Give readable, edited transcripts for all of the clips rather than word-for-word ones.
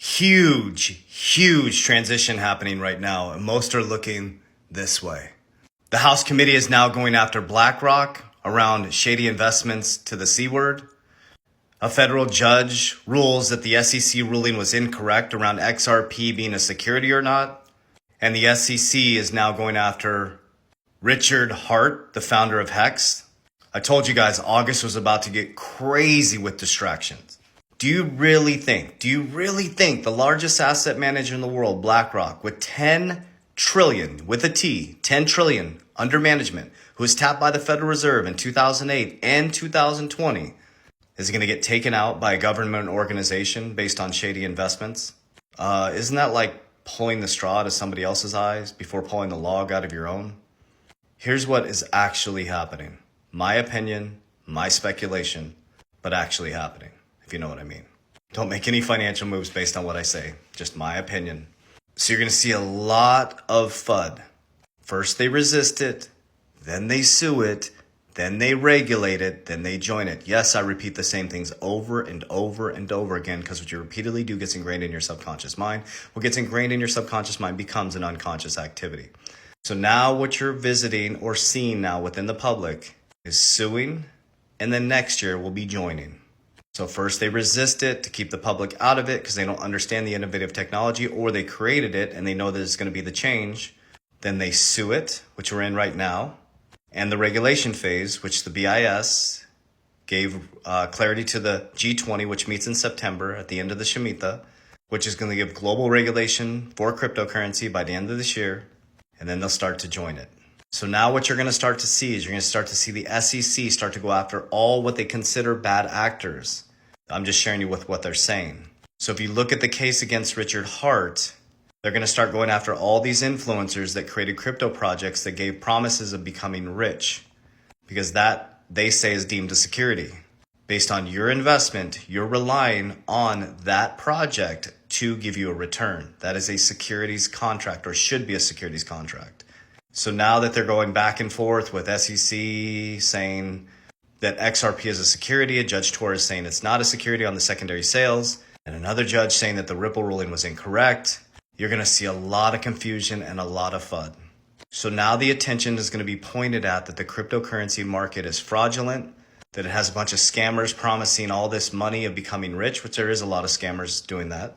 Huge transition happening right now, and most are looking this way. The House committee is now going after BlackRock around shady investments to the C word. A federal judge rules that the SEC ruling was incorrect around XRP being a security or not. And the SEC is now going after Richard Hart, the founder of Hex. I told you guys August was about to get crazy with distractions. Do you really think the largest asset manager in the world, BlackRock, with 10 trillion, with a T, 10 trillion under management, who was tapped by the Federal Reserve in 2008 and 2020, is going to get taken out by a government organization based on shady investments? Isn't that like pulling the straw out of somebody else's eyes before pulling the log out of your own? Here's what is actually happening. My opinion, my speculation, but actually happening, if you know what I mean. Don't make any financial moves based on what I say, just my opinion. So you're going to see a lot of FUD. First they resist it, then they sue it, then they regulate it, then they join it. Yes, I repeat the same things over and over and over again because what you repeatedly do gets ingrained in your subconscious mind. What gets ingrained in your subconscious mind becomes an unconscious activity. So now what you're visiting or seeing now within the public is suing, and then next year will be joining. So first they resist it to keep the public out of it because they don't understand the innovative technology, or they created it and they know that it's going to be the change. Then they sue it, which we're in right now. And the regulation phase, which the BIS gave clarity to the G20, which meets in September at the end of the Shemitah, which is going to give global regulation for cryptocurrency by the end of this year. And then they'll start to join it. So now what you're going to start to see is you're going to start to see the SEC start to go after all what they consider bad actors. I'm just sharing you with what they're saying. So if you look at the case against Richard Hart, they're going to start going after all these influencers that created crypto projects that gave promises of becoming rich, because that, they say, is deemed a security. Based on your investment, you're relying on that project to give you a return. That is a securities contract, or should be a securities contract. So now that they're going back and forth with SEC saying that XRP is a security, a Judge Torres saying it's not a security on the secondary sales, and another judge saying that the Ripple ruling was incorrect, you're going to see a lot of confusion and a lot of FUD. So now the attention is going to be pointed at that the cryptocurrency market is fraudulent, that it has a bunch of scammers promising all this money of becoming rich, which there is a lot of scammers doing that.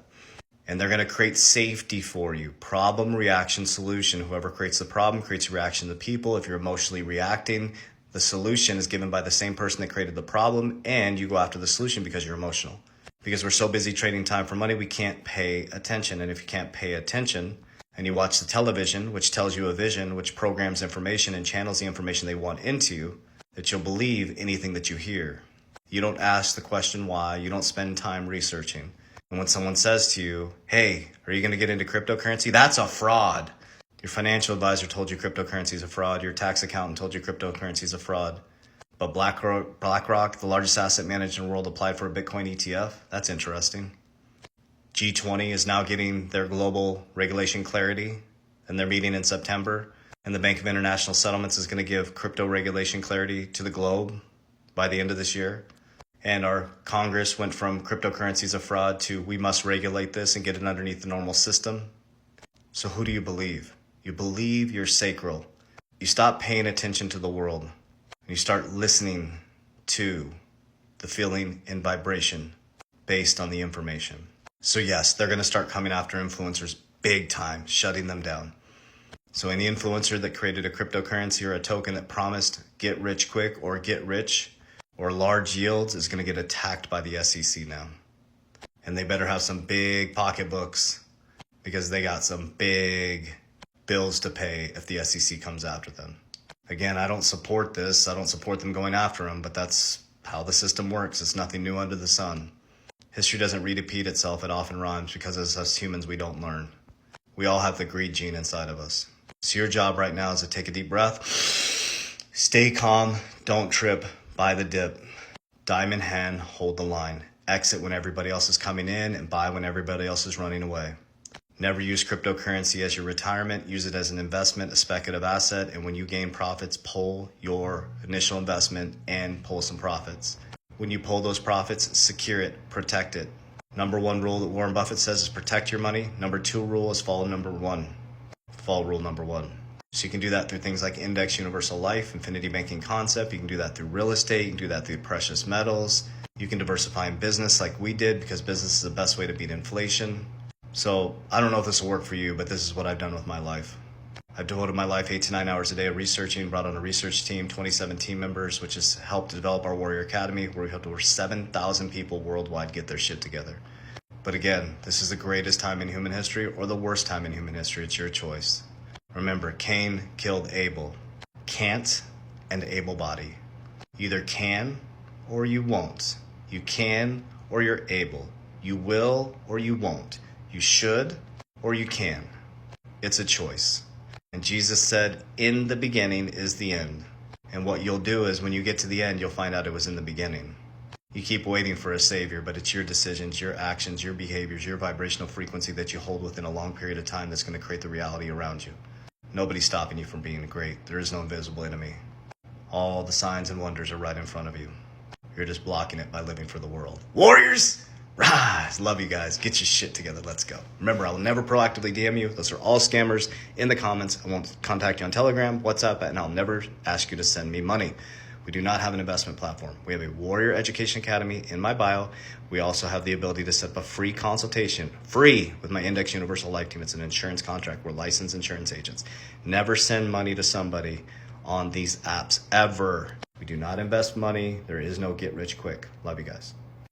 And they're going to create safety for you. Problem, reaction, solution. Whoever creates the problem creates a reaction to people. If you're emotionally reacting, the solution is given by the same person that created the problem, and you go after the solution because you're emotional. Because we're so busy trading time for money, we can't pay attention. And if you can't pay attention and you watch the television, which tells you a vision, which programs information and channels the information they want into you, that you'll believe anything that you hear. You don't ask the question why. You don't spend time researching. And when someone says to you, hey, are you going to get into cryptocurrency? That's a fraud. Your financial advisor told you cryptocurrency is a fraud. Your tax accountant told you cryptocurrency is a fraud. But BlackRock, the largest asset manager in the world, applied for a Bitcoin ETF. That's interesting. G20 is now getting their global regulation clarity, and they're meeting in September. And the Bank of International Settlements is going to give crypto regulation clarity to the globe by the end of this year. And our Congress went from cryptocurrency is a fraud to we must regulate this and get it underneath the normal system. So who do you believe? You believe you're sacral. You stop paying attention to the world and you start listening to the feeling and vibration based on the information. So yes, they're going to start coming after influencers big time, shutting them down. So any influencer that created a cryptocurrency or a token that promised get rich quick or get rich or large yields is going to get attacked by the SEC now. And they better have some big pocketbooks because they got some big bills to pay if the SEC comes after them. Again, I don't support this. I don't support them going after them, but that's how the system works. It's nothing new under the sun. History doesn't repeat itself. It often rhymes because as us humans, we don't learn. We all have the greed gene inside of us. So your job right now is to take a deep breath, stay calm, don't trip, buy the dip, diamond hand, hold the line, exit when everybody else is coming in and buy when everybody else is running away. Never use cryptocurrency as your retirement. Use it as an investment, a speculative asset. And when you gain profits, pull your initial investment and pull some profits. When you pull those profits, secure it, protect it. Number one rule that Warren Buffett says is protect your money. Number two rule is follow rule number one. So you can do that through things like Index Universal Life, Infinity Banking Concept. You can do that through real estate. You can do that through precious metals. You can diversify in business like we did, because business is the best way to beat inflation. So I don't know if this will work for you, but this is what I've done with my life. I've devoted my life 8 to 9 hours a day of researching, brought on a research team, 27 team members, which has helped develop our Warrior Academy, where we've helped over 7,000 people worldwide get their shit together. But again, this is the greatest time in human history or the worst time in human history. It's your choice. Remember, Cain killed Abel. Can't and able-body. You either can or you won't. You can or you're able. You will or you won't. You should or you can. It's a choice. And Jesus said, in the beginning is the end. And what you'll do is when you get to the end, you'll find out it was in the beginning. You keep waiting for a savior, but it's your decisions, your actions, your behaviors, your vibrational frequency that you hold within a long period of time that's going to create the reality around you. Nobody's stopping you from being great. There is no invisible enemy. All the signs and wonders are right in front of you. You're just blocking it by living for the world. Warriors, rise! Love you guys. Get your shit together. Let's go. Remember, I will never proactively DM you. Those are all scammers. In the comments, I won't contact you on Telegram, WhatsApp, and I'll never ask you to send me money. We do not have an investment platform. We have a Warrior Education Academy in my bio. We also have the ability to set up a free consultation, free, with my Index Universal Life team. It's an insurance contract. We're licensed insurance agents. Never send money to somebody on these apps, ever. We do not invest money. There is no get rich quick. Love you guys.